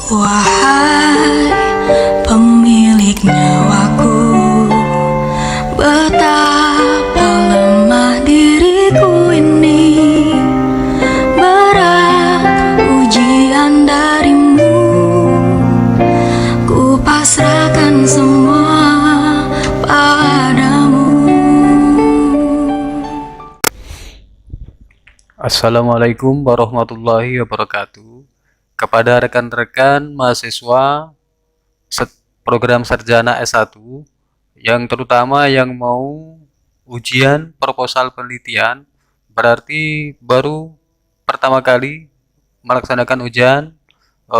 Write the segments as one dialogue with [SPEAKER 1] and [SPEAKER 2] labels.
[SPEAKER 1] Wahai pemilik nyawaku, betapa lemah diriku ini. Berat ujian darimu, ku pasrahkan semua padamu.
[SPEAKER 2] Assalamualaikum warahmatullahi wabarakatuh. Kepada rekan-rekan mahasiswa program Sarjana S1 yang terutama yang mau ujian proposal penelitian, berarti baru pertama kali melaksanakan ujian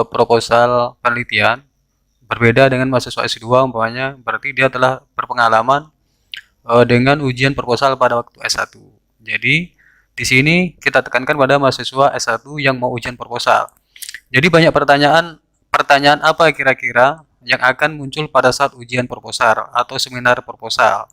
[SPEAKER 2] proposal penelitian, berbeda dengan mahasiswa S2 umpamanya, berarti dia telah berpengalaman dengan ujian proposal pada waktu S1. Jadi di sini kita tekankan pada mahasiswa S1 yang mau ujian proposal. Jadi banyak pertanyaan apa kira-kira yang akan muncul pada saat ujian proposal atau seminar proposal.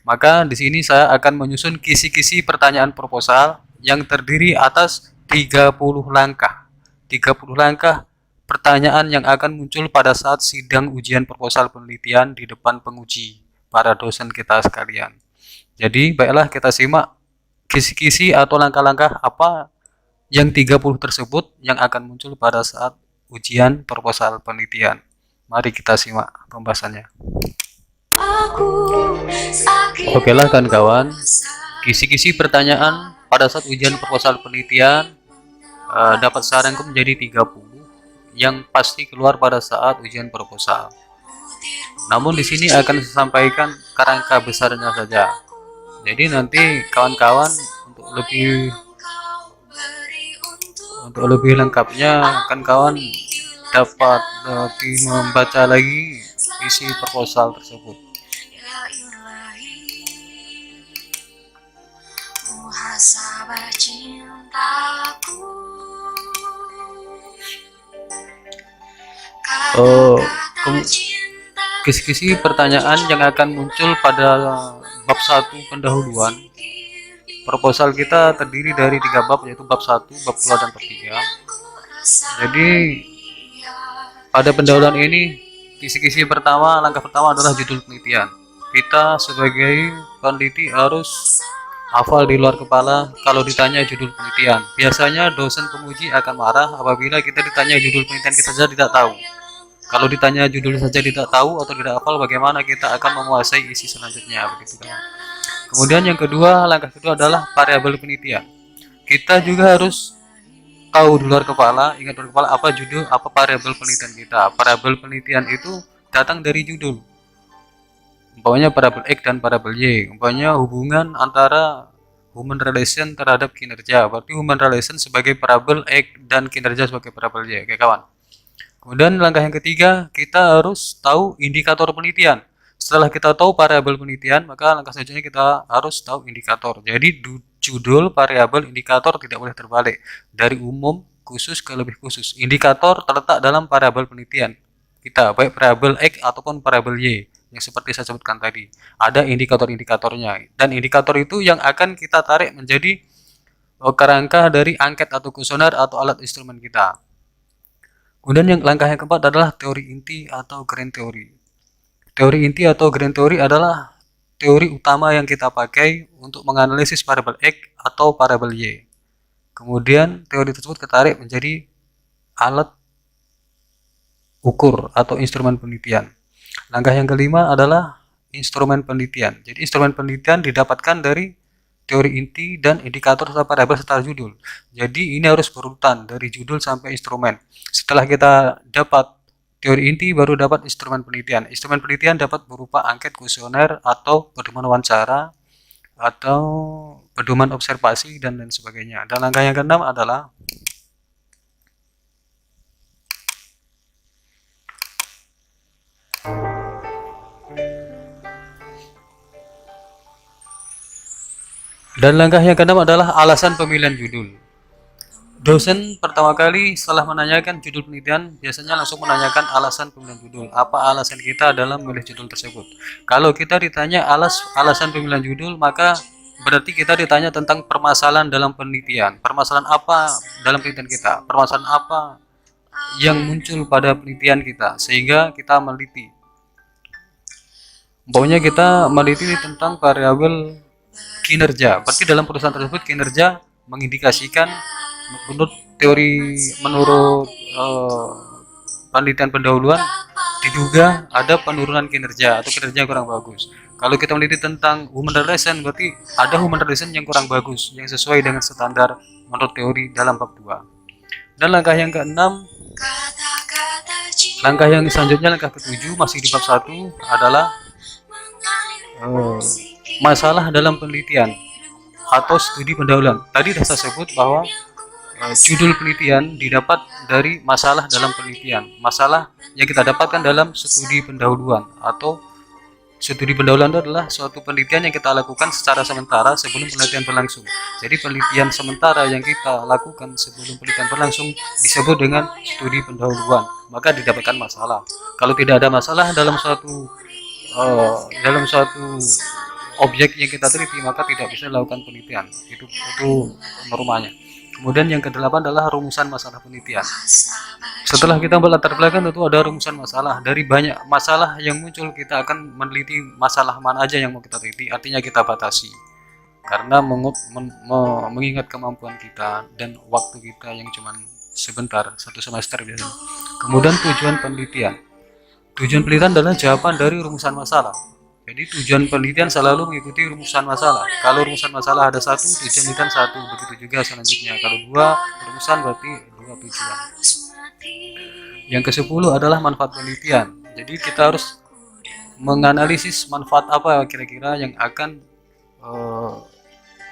[SPEAKER 2] Maka di sini saya akan menyusun kisi-kisi pertanyaan proposal yang terdiri atas 30 langkah. 30 langkah pertanyaan yang akan muncul pada saat sidang ujian proposal penelitian di depan penguji, para dosen kita sekalian. Jadi baiklah kita simak kisi-kisi atau langkah-langkah apa yang 30 tersebut yang akan muncul pada saat ujian proposal penelitian. Mari kita simak pembahasannya. Oke lah kawan-kawan, kisi-kisi pertanyaan pada saat ujian proposal penelitian dapat saya rangkum menjadi 30 yang pasti keluar pada saat ujian proposal. Namun di sini akan saya sampaikan kerangka besarnya saja. Jadi nanti kawan-kawan untuk lebih lengkapnya kan kawan dapat lebih membaca lagi isi proposal tersebut. Kisi-kisi pertanyaan yang akan muncul pada bab 1 pendahuluan. Proposal kita terdiri dari 3 bab, yaitu bab 1, bab 2, dan bab 3. Jadi pada pendahuluan ini kisi-kisi pertama, langkah pertama adalah judul penelitian. Kita sebagai peneliti harus hafal di luar kepala kalau ditanya judul penelitian. Biasanya dosen penguji akan marah apabila kita ditanya judul penelitian kita saja tidak tahu. Kalau ditanya judul saja tidak tahu atau tidak hafal, bagaimana kita akan menguasai isi selanjutnya, begitu kan? Kemudian yang kedua, langkah kedua adalah variabel penelitian. Kita juga harus tahu di luar kepala, ingat di luar kepala apa judul, apa variabel penelitian kita. Variabel penelitian itu datang dari judul. Umpamanya variabel X dan variabel Y. Umpamanya hubungan antara human relation terhadap kinerja. Berarti human relation sebagai variabel X dan kinerja sebagai variabel Y. Oke kawan. Kemudian langkah yang ketiga, kita harus tahu indikator penelitian. Setelah kita tahu variabel penelitian, maka langkah selanjutnya kita harus tahu indikator. Jadi judul, variabel, indikator tidak boleh terbalik dari umum khusus ke lebih khusus. Indikator terletak dalam variabel penelitian kita, baik variabel X ataupun variabel Y yang seperti saya sebutkan tadi. Ada indikator-indikatornya, dan indikator itu yang akan kita tarik menjadi kerangka dari angket atau kuesioner atau alat instrumen kita. Kemudian langkah yang keempat adalah teori inti atau grand teori. Teori inti atau grand teori adalah teori utama yang kita pakai untuk menganalisis variabel X atau variabel Y. Kemudian teori tersebut ketarik menjadi alat ukur atau instrumen penelitian. Langkah yang kelima adalah instrumen penelitian. Jadi instrumen penelitian didapatkan dari teori inti dan indikator serta variabel serta judul. Jadi ini harus berurutan dari judul sampai instrumen. Setelah kita dapat teori inti, baru dapat instrumen penelitian. Instrumen penelitian dapat berupa angket, kuesioner, atau pedoman wawancara, atau pedoman observasi, dan lain sebagainya. Dan langkah yang keenam adalah alasan pemilihan judul. Dosen pertama kali setelah menanyakan judul penelitian biasanya langsung menanyakan alasan pemilihan judul. Apa alasan kita dalam memilih judul tersebut? Kalau kita ditanya alasan pemilihan judul, maka berarti kita ditanya tentang permasalahan dalam penelitian. Permasalahan apa dalam penelitian kita? Permasalahan apa yang muncul pada penelitian kita sehingga kita meneliti. Umpamanya kita meneliti tentang variabel kinerja, berarti dalam perusahaan tersebut kinerja mengindikasikan menurut penelitian pendahuluan diduga ada penurunan kinerja atau kinerja yang kurang bagus. Kalau kita meneliti tentang human relation, berarti ada human relation yang kurang bagus yang sesuai dengan standar menurut teori dalam bab 2. Dan langkah yang keenam, langkah yang selanjutnya, langkah ketujuh masih di bab 1 adalah masalah dalam penelitian atau studi pendahuluan. Tadi sudah saya sebut bahwa judul penelitian didapat dari masalah dalam penelitian. Masalah yang kita dapatkan dalam studi pendahuluan atau studi pendahuluan itu adalah suatu penelitian yang kita lakukan secara sementara sebelum penelitian berlangsung. Jadi penelitian sementara yang kita lakukan sebelum penelitian berlangsung disebut dengan studi pendahuluan. Maka didapatkan masalah. Kalau tidak ada masalah dalam suatu objek yang kita teliti, maka tidak bisa dilakukan penelitian. Itu normanya. Kemudian yang kedelapan adalah rumusan masalah penelitian. Setelah kita berlatar belakang, tentu ada rumusan masalah. Dari banyak masalah yang muncul, kita akan meneliti masalah mana aja yang mau kita teliti. Artinya kita batasi, karena mengingat kemampuan kita dan waktu kita yang cuma sebentar, 1 semester biasanya. Kemudian tujuan penelitian. Tujuan penelitian adalah jawaban dari rumusan masalah. Jadi tujuan penelitian selalu mengikuti rumusan masalah. Kalau rumusan masalah ada 1, tujuan penelitian 1. Begitu juga selanjutnya. Kalau 2 rumusan berarti 2 tujuan. Yang ke-10 adalah manfaat penelitian. Jadi kita harus menganalisis manfaat apa kira-kira yang akan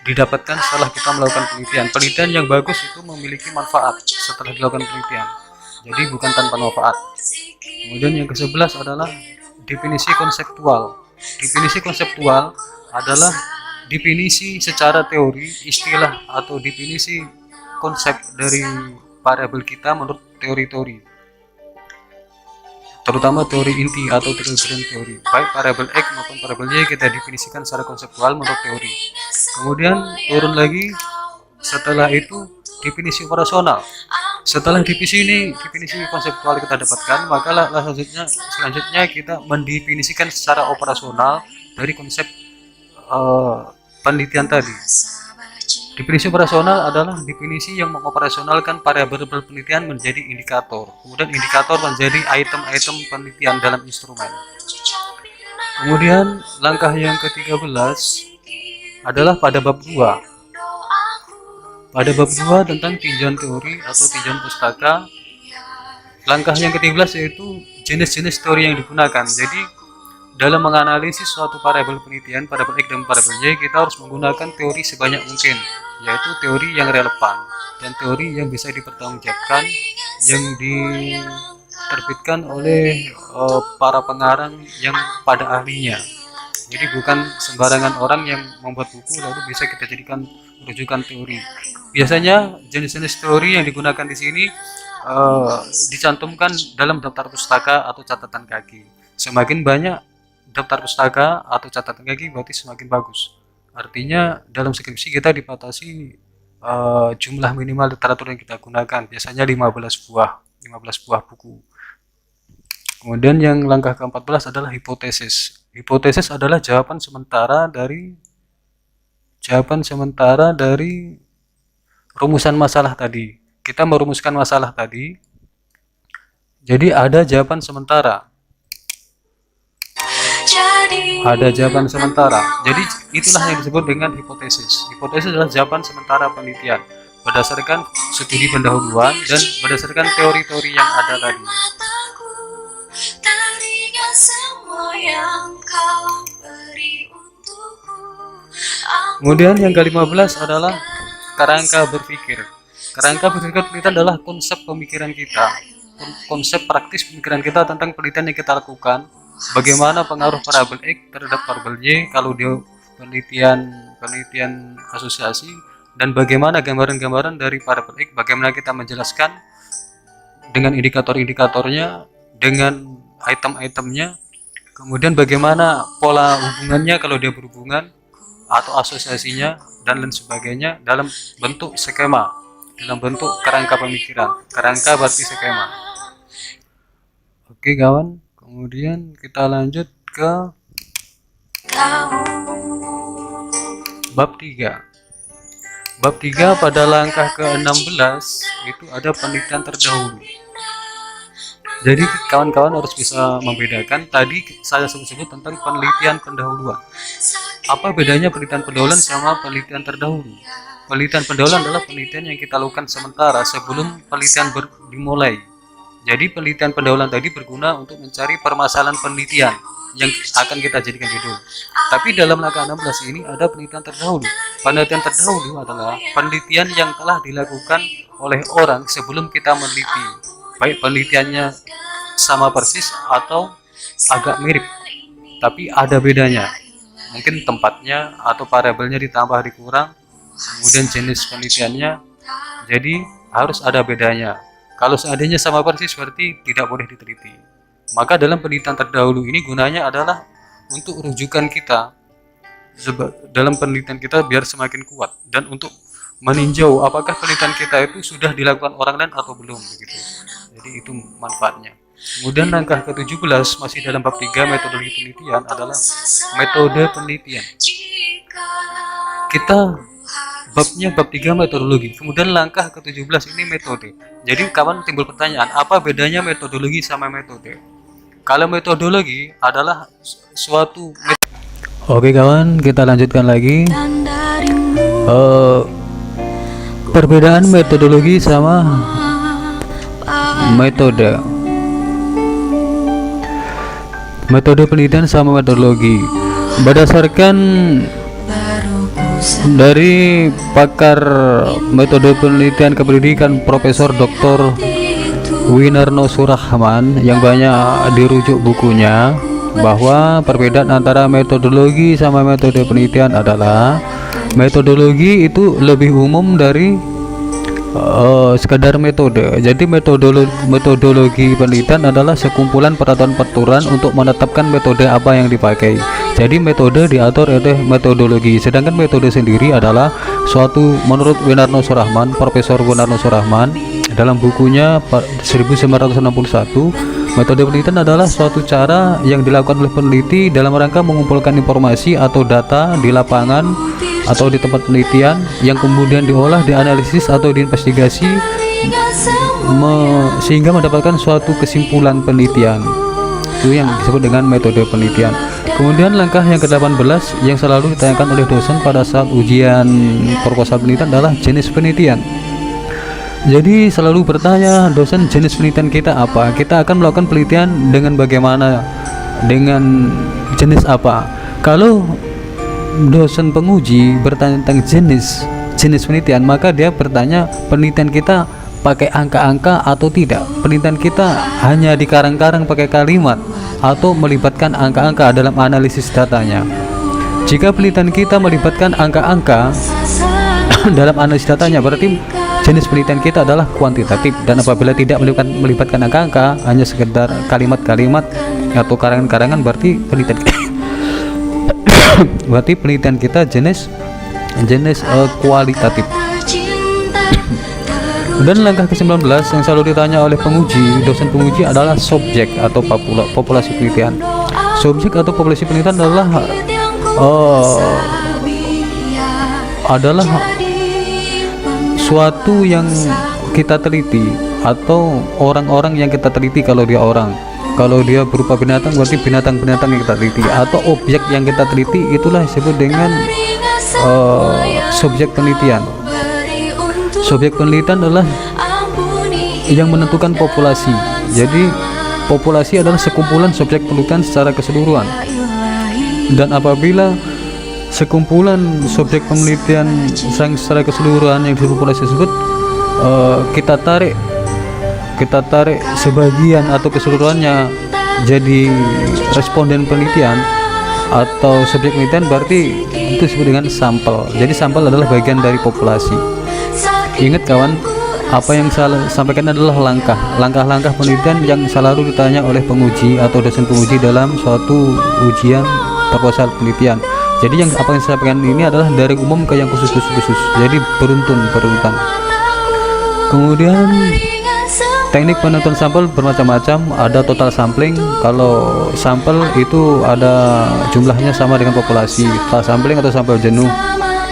[SPEAKER 2] didapatkan setelah kita melakukan penelitian. Penelitian yang bagus itu memiliki manfaat setelah dilakukan penelitian. Jadi bukan tanpa manfaat. Kemudian yang ke-11 adalah definisi konseptual. Definisi konseptual adalah definisi secara teori, istilah atau definisi konsep dari variabel kita menurut teori-teori, terutama teori inti atau teori. Baik variabel X maupun variabel Y kita definisikan secara konseptual menurut teori. Kemudian turun lagi, setelah itu definisi operasional. Setelah definisi konseptual kita dapatkan, maka selanjutnya kita mendefinisikan secara operasional dari konsep penelitian tadi. Definisi operasional adalah definisi yang mengoperasionalkan variabel penelitian menjadi indikator. Kemudian indikator menjadi item-item penelitian dalam instrumen. Kemudian langkah yang ke-13 adalah pada bab 2. Pada bab 2 tentang tinjauan teori atau tinjauan pustaka, langkah yang ke-13 yaitu jenis-jenis teori yang digunakan. Jadi dalam menganalisis suatu variabel penelitian, variabel X dan variabel Y, kita harus menggunakan teori sebanyak mungkin, yaitu teori yang relevan dan teori yang bisa dipertanggungjawabkan, yang diterbitkan oleh para pengarang yang pada ahlinya. Jadi bukan sembarangan orang yang membuat buku lalu bisa kita jadikan rujukan teori. Biasanya jenis-jenis teori yang digunakan di sini dicantumkan dalam daftar pustaka atau catatan kaki. Semakin banyak daftar pustaka atau catatan kaki berarti semakin bagus. Artinya dalam skripsi kita dibatasi jumlah minimal literatur yang kita gunakan. Biasanya 15 buah buku. Kemudian yang langkah ke-14 adalah hipotesis. Hipotesis adalah jawaban sementara dari rumusan masalah tadi. Kita merumuskan masalah tadi, jadi ada jawaban sementara. Jadi itulah yang disebut dengan hipotesis. Hipotesis adalah jawaban sementara penelitian berdasarkan studi pendahuluan dan berdasarkan teori-teori yang ada tadi. Kemudian yang ke-15 adalah kerangka berpikir. Kerangka berpikir penelitian adalah konsep pemikiran kita, konsep praktis pemikiran kita tentang penelitian yang kita lakukan. Bagaimana pengaruh variabel X terhadap variabel Y kalau dia penelitian asosiasi, dan bagaimana gambaran-gambaran dari variabel X, bagaimana kita menjelaskan dengan indikator-indikatornya, dengan item-itemnya, kemudian bagaimana pola hubungannya kalau dia berhubungan atau asosiasinya dan lain sebagainya dalam bentuk skema, dalam bentuk kerangka pemikiran. Kerangka berarti skema. Oke kawan, kemudian kita lanjut ke bab 3. Bab 3 pada langkah ke-16 itu ada penelitian terdahulu. Jadi kawan-kawan harus bisa membedakan, tadi saya sebut tentang penelitian pendahuluan. Apa bedanya penelitian pendahuluan sama penelitian terdahulu? Penelitian pendahuluan adalah penelitian yang kita lakukan sementara sebelum penelitian dimulai. Jadi penelitian pendahuluan tadi berguna untuk mencari permasalahan penelitian yang akan kita jadikan judul. Tapi dalam langkah 16 ini ada penelitian terdahulu. Penelitian terdahulu adalah penelitian yang telah dilakukan oleh orang sebelum kita meneliti. Baik penelitiannya sama persis atau agak mirip, tapi ada bedanya. Mungkin tempatnya atau variabelnya ditambah dikurang, kemudian jenis penelitiannya, jadi harus ada bedanya. Kalau seandainya sama persis berarti tidak boleh diteliti. Maka dalam penelitian terdahulu ini gunanya adalah untuk rujukan kita dalam penelitian kita biar semakin kuat, dan untuk meninjau apakah penelitian kita itu sudah dilakukan orang lain atau belum begitu. Jadi itu manfaatnya. Kemudian langkah ke-17 masih dalam bab 3 metodologi penelitian adalah metode penelitian. Kita babnya bab 3 metodologi. Kemudian langkah ke-17 ini metode. Jadi kawan timbul pertanyaan, apa bedanya metodologi sama metode? Kalau metodologi adalah suatu Oke kawan, kita lanjutkan lagi. Perbedaan metodologi sama metode. Metode penelitian sama metodologi. Berdasarkan dari pakar metode penelitian kependidikan Profesor Dr. Winarno Surahman yang banyak dirujuk bukunya, bahwa perbedaan antara metodologi sama metode penelitian adalah metodologi itu lebih umum dari sekadar metode. Jadi metodologi penelitian adalah sekumpulan peraturan-peraturan untuk menetapkan metode apa yang dipakai. Jadi metode diatur oleh metodologi, sedangkan metode sendiri adalah suatu, menurut Winarno Surahman, Profesor Winarno Surahman dalam bukunya 1961, metode penelitian adalah suatu cara yang dilakukan oleh peneliti dalam rangka mengumpulkan informasi atau data di lapangan atau di tempat penelitian yang kemudian diolah, dianalisis atau diinvestigasi sehingga mendapatkan suatu kesimpulan penelitian. Itu yang disebut dengan metode penelitian. Kemudian langkah yang ke-18 yang selalu ditanyakan oleh dosen pada saat ujian proposal penelitian adalah jenis penelitian. Jadi selalu bertanya dosen, jenis penelitian kita apa? Kita akan melakukan penelitian dengan bagaimana? Dengan jenis apa? Kalau dosen penguji bertanya tentang jenis penelitian, maka dia bertanya penelitian kita pakai angka-angka atau tidak. Penelitian kita hanya dikarang-karang pakai kalimat atau melibatkan angka-angka dalam analisis datanya. Jika penelitian kita melibatkan angka-angka dalam analisis datanya, berarti jenis penelitian kita adalah kuantitatif. Dan apabila tidak melibatkan angka-angka, hanya sekedar kalimat-kalimat atau karangan-karangan, berarti penelitian kita jenis kualitatif. Dan langkah ke-19 yang selalu ditanya oleh dosen penguji adalah subjek atau populasi penelitian. Subjek atau populasi penelitian adalah suatu yang kita teliti atau orang-orang yang kita teliti. Kalau dia orang, kalau dia berupa binatang, berarti binatang-binatang yang kita teliti, atau objek yang kita teliti, itulah disebut dengan subjek penelitian. Subjek penelitian adalah yang menentukan populasi. Jadi populasi adalah sekumpulan subjek penelitian secara keseluruhan. Dan apabila sekumpulan subjek penelitian secara keseluruhan yang disebut populasi tersebut kita tarik sebagian atau keseluruhannya jadi responden penelitian atau subjek penelitian, berarti itu disebut dengan sampel. Jadi sampel adalah bagian dari populasi. Ingat kawan, apa yang saya sampaikan adalah langkah-langkah penelitian yang selalu ditanya oleh penguji atau dosen penguji dalam suatu ujian proposal penelitian. Jadi apa yang saya sampaikan ini adalah dari umum ke yang khusus. Jadi berurutan. Kemudian teknik penentuan sampel bermacam-macam. Ada total sampling. Kalau sampel itu ada jumlahnya sama dengan populasi. Total sampling atau sampel jenuh,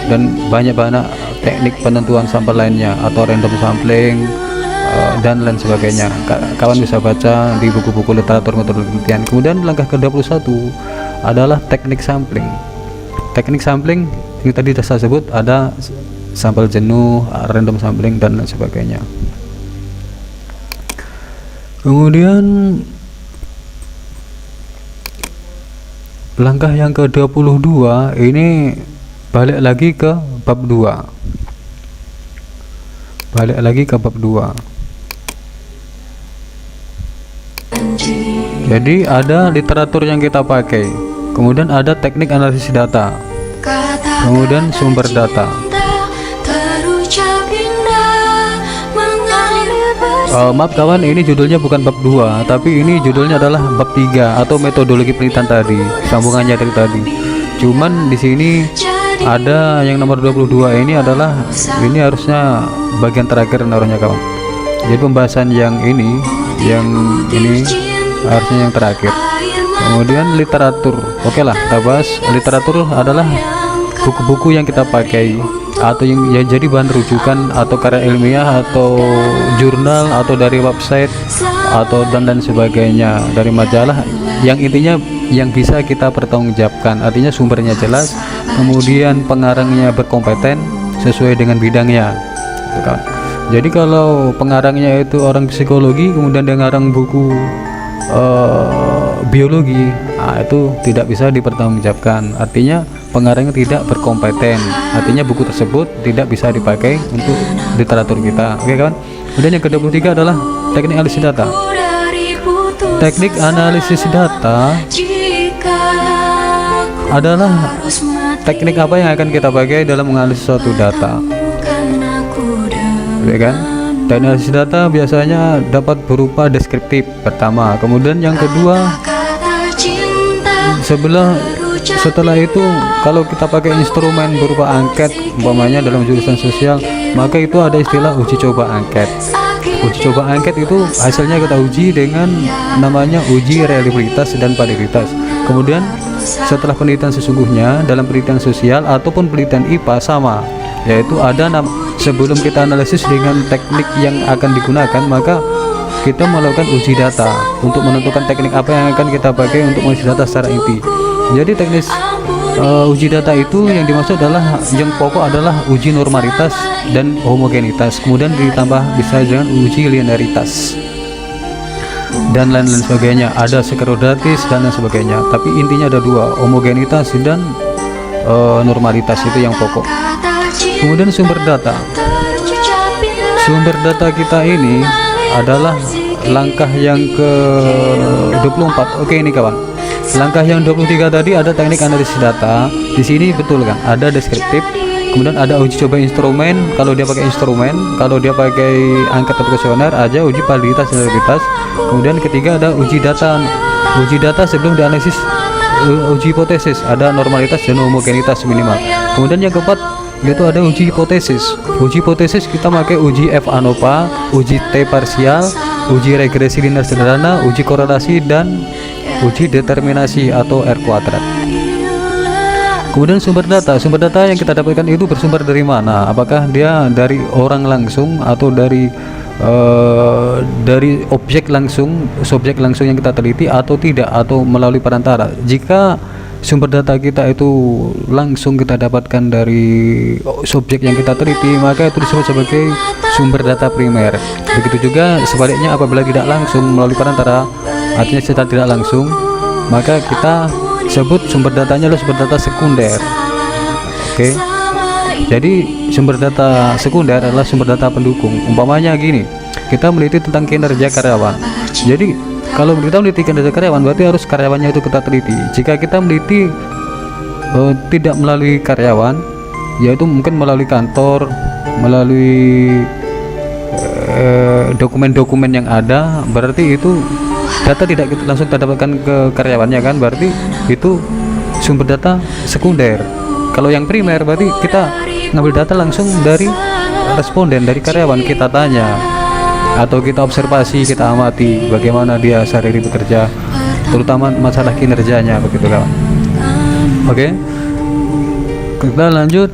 [SPEAKER 2] dan banyak teknik penentuan sampel lainnya, atau random sampling dan lain sebagainya. Kawan bisa baca di buku-buku literatur metode penelitian. Kemudian langkah ke-21 adalah teknik sampling. Teknik sampling yang tadi saya sebut ada sampel jenuh, random sampling dan lain sebagainya. Kemudian langkah yang ke-22 ini balik lagi ke bab 2. Jadi ada literatur yang kita pakai, kemudian ada teknik analisis data, kemudian sumber data. Maaf kawan, ini judulnya bukan bab 2, tapi ini judulnya adalah bab 3 atau metodologi penelitian tadi, sambungannya dari tadi. Cuman di sini ada yang nomor 22 ini harusnya bagian terakhir naruhnya kawan. Jadi pembahasan yang ini harusnya yang terakhir. Kemudian literatur. Oke lah, kita bahas literatur adalah buku-buku yang kita pakai atau yang jadi bahan rujukan atau karya ilmiah atau jurnal atau dari website atau dan sebagainya, dari majalah, yang intinya yang bisa kita pertanggungjawabkan, artinya sumbernya jelas, kemudian pengarangnya berkompeten sesuai dengan bidangnya. Jadi kalau pengarangnya itu orang psikologi kemudian dia ngarang buku biologi, itu tidak bisa dipertanggungjawabkan, artinya pengarangnya tidak berkompeten, artinya buku tersebut tidak bisa dipakai untuk literatur kita. Oke kawan. Kemudian yang ke-23 adalah teknik analisis data. Teknik analisis data adalah teknik apa yang akan kita pakai dalam menganalisis suatu data, ya kan? Teknik analisis data biasanya dapat berupa deskriptif pertama, kemudian yang kedua setelah itu kalau kita pakai instrumen berupa angket, umpamanya dalam jurusan sosial, maka itu ada istilah uji coba angket. Uji coba angket itu hasilnya kita uji dengan namanya uji reliabilitas dan validitas. Kemudian setelah penelitian sesungguhnya dalam penelitian sosial ataupun penelitian IPA sama, yaitu ada sebelum kita analisis dengan teknik yang akan digunakan, maka kita melakukan uji data untuk menentukan teknik apa yang akan kita pakai untuk menguji data secara inti. Jadi teknis uji data itu yang dimaksud adalah yang pokok adalah uji normalitas dan homogenitas, kemudian ditambah bisa dengan uji linearitas dan lain-lain sebagainya, ada sekrodatis dan lain sebagainya. Tapi intinya ada dua, homogenitas dan normalitas, itu yang pokok. Kemudian sumber data. Sumber data kita ini adalah langkah yang ke-24. Oke ini kawan. Langkah yang 23 tadi ada teknik analisis data. Di sini betul kan? Ada deskriptif, kemudian ada uji coba instrumen. Kalau dia pakai instrumen, kalau dia pakai angket atau kuesioner, aja uji validitas dan reliabilitas. Kemudian ketiga ada uji data. Uji data sebelum dianalisis, uji hipotesis, ada normalitas dan homogenitas minimal. Kemudian yang keempat itu ada uji hipotesis. Uji hipotesis kita pakai uji F ANOVA, uji T parsial, uji regresi linear sederhana, uji korelasi dan uji determinasi atau R kuadrat. Kemudian sumber data yang kita dapatkan itu bersumber dari mana? Apakah dia dari orang langsung atau dari subjek langsung yang kita teliti atau tidak, atau melalui perantara? Jika sumber data kita itu langsung kita dapatkan dari subjek yang kita teliti, maka itu disebut sebagai sumber data primer. Begitu juga sebaliknya, apabila tidak langsung melalui perantara, artinya secara tidak langsung, maka kita sebut sumber datanya adalah sumber data sekunder. Oke. Jadi sumber data sekunder adalah sumber data pendukung. Umpamanya gini, kita meneliti tentang kinerja karyawan. Jadi kalau kita meneliti kinerja karyawan, berarti harus karyawannya itu kita teliti. Jika kita meneliti tidak melalui karyawan, yaitu mungkin melalui kantor, melalui dokumen-dokumen yang ada, berarti itu data tidak langsung kita dapatkan ke karyawannya kan, berarti itu sumber data sekunder. Kalau yang primer berarti kita ngambil data langsung dari responden, dari karyawan, kita tanya atau kita observasi, kita amati bagaimana dia sehari-hari bekerja, terutama masalah kinerjanya begitu kawan. Oke, kita lanjut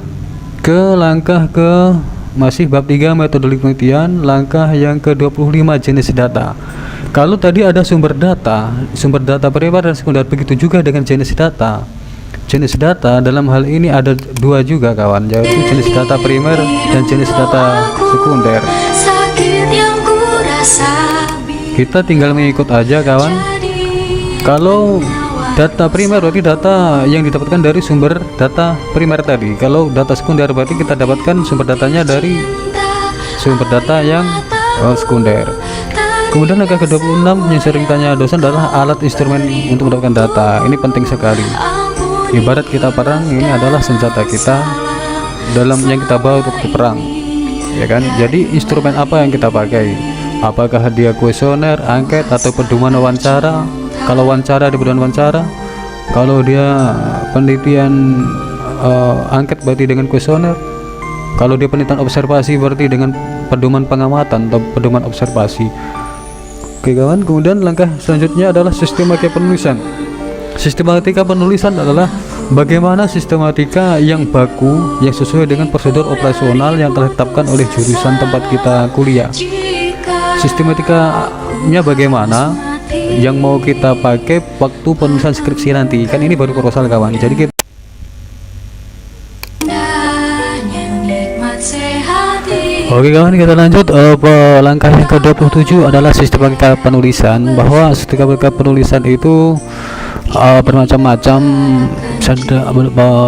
[SPEAKER 2] ke langkah ke masih bab 3 metode penelitian, langkah yang ke-25 jenis data. Kalau tadi ada sumber data primer dan sekunder, begitu juga dengan jenis data. Jenis data dalam hal ini ada dua juga kawan, yaitu jenis data primer dan jenis data sekunder. Kita tinggal mengikut aja kawan. Kalau data primer berarti data yang didapatkan dari sumber data primer tadi. Kalau data sekunder berarti kita dapatkan sumber datanya dari sumber data yang sekunder. Kemudian langkah ke-26 yang sering tanya dosen adalah alat instrumen untuk mendapatkan data. Ini penting sekali. Ibarat kita perang, ini adalah senjata kita dalam yang kita bawa untuk perang, ya kan? Jadi instrumen apa yang kita pakai? Apakah dia kuesioner, angket, atau pedoman wawancara? Kalau wawancara di pedoman wawancara, kalau dia penelitian angket berarti dengan kuesioner. Kalau dia penelitian observasi berarti dengan pedoman pengamatan atau pedoman observasi. Oke kawan, kemudian langkah selanjutnya adalah sistematika penulisan. Sistematika penulisan adalah bagaimana sistematika yang baku yang sesuai dengan prosedur operasional yang telah ditetapkan oleh jurusan tempat kita kuliah. Sistematikanya bagaimana yang mau kita pakai waktu penulisan skripsi nanti, kan ini baru proposal kawan. Jadi kita Oke kawan, kita lanjut. Langkah yang ke-27 adalah sistematika penulisan, bahwa sistematika penulisan itu bermacam-macam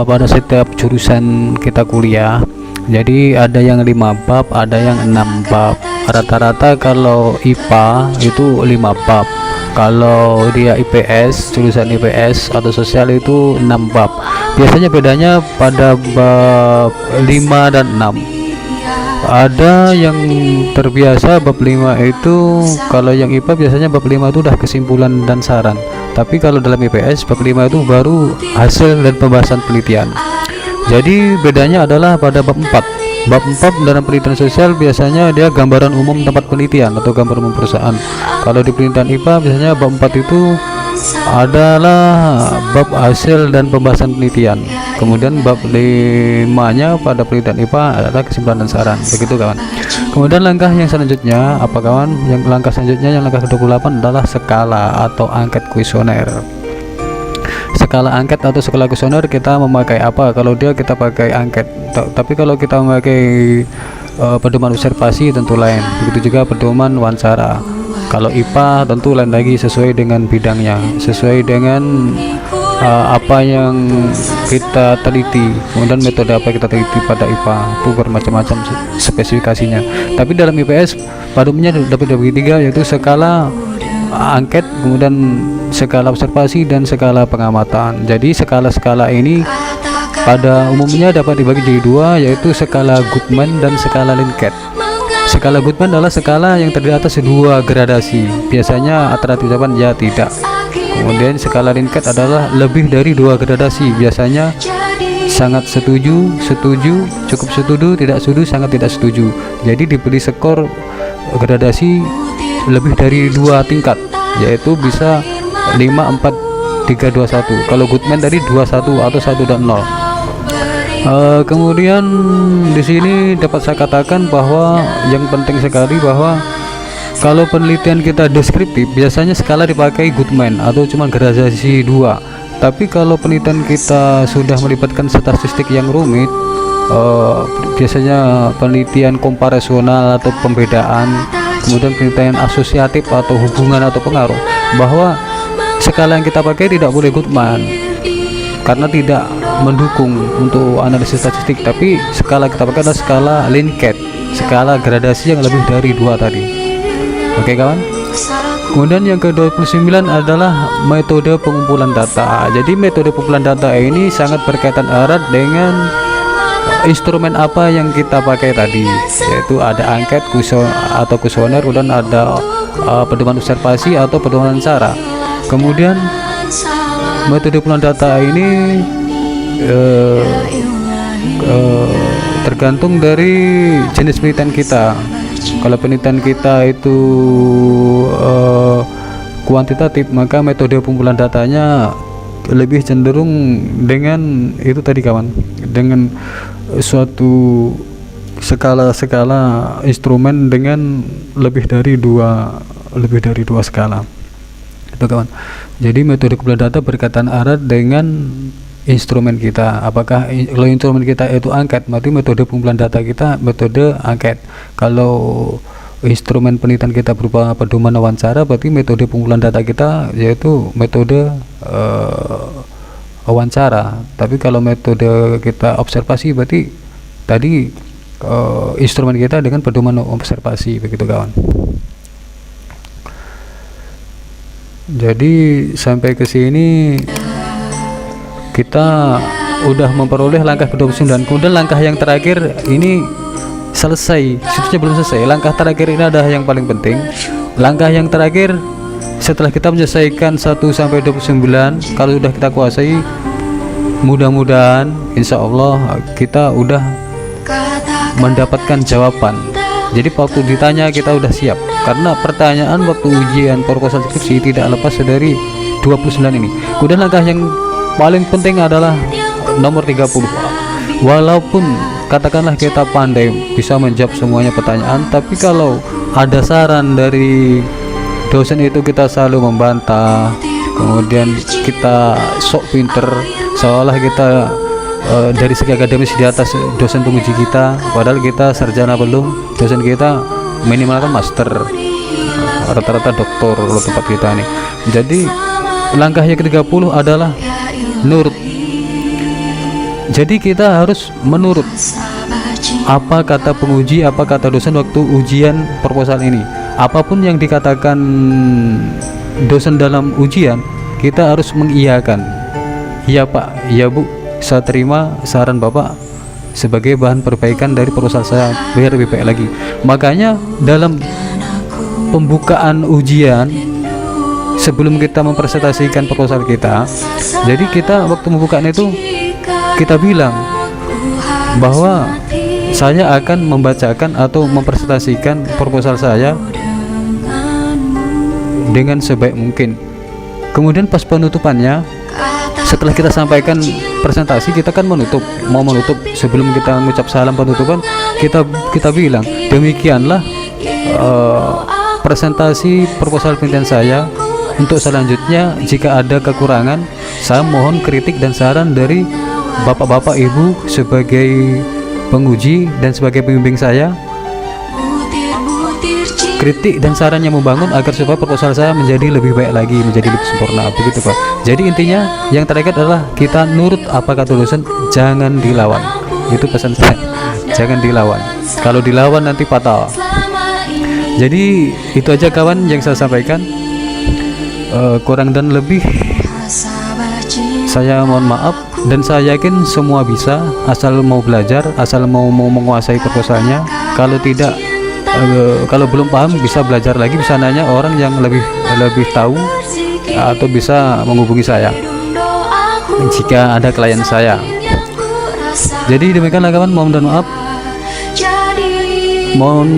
[SPEAKER 2] pada setiap jurusan kita kuliah. Jadi ada yang 5 bab, ada yang 6 bab. Rata-rata kalau IPA itu 5 bab. Kalau dia IPS, jurusan IPS atau sosial itu 6 bab. Biasanya bedanya pada bab 5 dan 6. Ada yang terbiasa bab 5 itu, kalau yang IPA biasanya bab 5 itu udah kesimpulan dan saran. Tapi kalau dalam IPS bab 5 itu baru hasil dan pembahasan penelitian. Jadi bedanya adalah pada bab 4. Bab 4 dalam penelitian sosial biasanya dia gambaran umum tempat penelitian atau gambaran umum perusahaan. Kalau di penelitian IPA biasanya bab 4 itu adalah bab hasil dan pembahasan penelitian. Kemudian bab 5-nya pada penelitian IPA adalah kesimpulan dan saran. Begitu kawan. Kemudian langkah yang selanjutnya apa kawan? Langkah selanjutnya yang langkah ke-28 adalah skala atau angket kuesioner. Skala angket atau skala kuesioner kita memakai apa? Kalau dia kita pakai angket. Tapi kalau kita memakai pedoman observasi tentu lain. Begitu juga pedoman wawancara. Kalau IPA tentu lain lagi, sesuai dengan bidangnya, sesuai dengan apa yang kita teliti. Kemudian metode apa kita teliti pada IPA itu bermacam-macam spesifikasinya. Tapi dalam IPS pada umumnya dapat dibagi 3, yaitu skala angket, kemudian skala observasi dan skala pengamatan. Jadi skala-skala ini pada umumnya dapat dibagi jadi 2, yaitu skala Goodman dan skala Likert. Skala Goodman adalah skala yang terdiri atas 2 gradasi. Biasanya alternatif jawaban ya, tidak. Kemudian skala Likert adalah lebih dari 2 gradasi. Biasanya sangat setuju, setuju, cukup setuju, tidak setuju, sangat tidak setuju. Jadi diberi skor gradasi lebih dari 2 tingkat, yaitu bisa 5, 4, 3, 2, 1. Kalau Goodman tadi 2, 1 atau 1 dan 0. Kemudian di sini dapat saya katakan bahwa yang penting sekali bahwa kalau penelitian kita deskriptif biasanya skala dipakai Goodman atau cuma gradasi 2. Tapi kalau penelitian kita sudah melibatkan statistik yang rumit, biasanya penelitian komparasional atau pembedaan, kemudian penelitian asosiatif atau hubungan atau pengaruh, bahwa skala yang kita pakai tidak boleh Goodman karena tidak mendukung untuk analisis statistik. Tapi skala kita pakai adalah skala Likert, skala gradasi yang lebih dari 2 tadi. Oke kawan. Kemudian yang ke-29 adalah metode pengumpulan data. Jadi metode pengumpulan data ini sangat berkaitan erat dengan instrumen apa yang kita pakai tadi, yaitu ada angket atau kuesioner, kemudian ada pedoman observasi atau pedoman wawancara. Kemudian metode pengumpulan data ini tergantung dari jenis penelitian kita. Kalau penelitian kita itu kuantitatif, maka metode pengumpulan datanya lebih cenderung dengan itu tadi kawan, dengan suatu skala instrumen dengan lebih dari dua skala itu kawan. Jadi metode pengumpulan data berkaitan erat dengan instrumen kita. Apakah kalau instrumen kita itu angket, berarti metode pengumpulan data kita metode angket. Kalau instrumen penelitian kita berupa pedoman wawancara, berarti metode pengumpulan data kita yaitu metode wawancara. Tapi kalau metode kita observasi, berarti tadi instrumen kita dengan pedoman observasi, begitu kawan. Jadi sampai ke sini kita udah memperoleh langkah ke-29. Kemudian langkah yang terakhir ini selesai, situasinya belum selesai. Langkah terakhir ini adalah yang paling penting. Langkah yang terakhir setelah kita menyelesaikan 1 sampai 29, kalau sudah kita kuasai, mudah-mudahan insya Allah kita udah mendapatkan jawaban. Jadi waktu ditanya kita udah siap, karena pertanyaan waktu ujian proposal skripsi tidak lepas dari 29 ini. Kemudian langkah yang paling penting adalah nomor 30. Walaupun katakanlah kita pandai bisa menjawab semuanya pertanyaan, tapi kalau ada saran dari dosen itu kita selalu membantah, kemudian kita sok pinter, seolah kita dari segi akademis di atas dosen penguji kita, padahal kita sarjana belum. Dosen kita minimal kan master, rata-rata doktor kalau tempat kita nih. Jadi langkah yang ke-30 adalah nurut. Jadi kita harus menurut apa kata penguji, apa kata dosen waktu ujian proposal ini. Apapun yang dikatakan dosen dalam ujian, kita harus mengiyakan. Iya Pak, iya Bu, saya terima saran Bapak sebagai bahan perbaikan dari proposal saya biar lebih baik lagi. Makanya dalam pembukaan ujian, sebelum kita mempresentasikan proposal kita, jadi kita waktu pembukaan itu kita bilang bahwa saya akan membacakan atau mempresentasikan proposal saya dengan sebaik mungkin. Kemudian pas penutupannya, setelah kita sampaikan presentasi, kita kan mau menutup sebelum kita mengucap salam penutupan, kita bilang demikianlah presentasi proposal penelitian saya. Untuk selanjutnya, jika ada kekurangan, saya mohon kritik dan saran dari bapak-bapak ibu sebagai penguji dan sebagai pembimbing saya. Kritik dan saran yang membangun agar supaya proposal saya menjadi lebih baik lagi, menjadi lebih sempurna, begitu Pak. Jadi intinya yang terakhir adalah kita nurut apa kata dosen, jangan dilawan. Itu pesan saya, jangan dilawan. Kalau dilawan nanti fatal. Jadi itu aja kawan yang saya sampaikan. Kurang dan lebih saya mohon maaf, dan saya yakin semua bisa, asal mau belajar, asal mau menguasai proposalnya. Kalau tidak, kalau belum paham bisa belajar lagi, bisa nanya orang yang lebih tahu, atau bisa menghubungi saya jika ada klien saya. Jadi demikianlah kawan, mohon dan maaf, mohon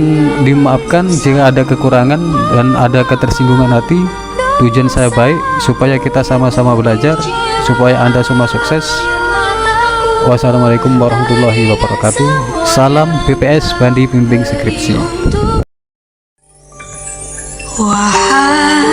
[SPEAKER 2] dimaafkan jika ada kekurangan dan ada ketersinggungan hati. Tujuan saya baik supaya kita sama-sama belajar, supaya Anda semua sukses. Wassalamualaikum warahmatullahi wabarakatuh. Salam BPS Bandi Bimbing Skripsi.
[SPEAKER 1] Wahai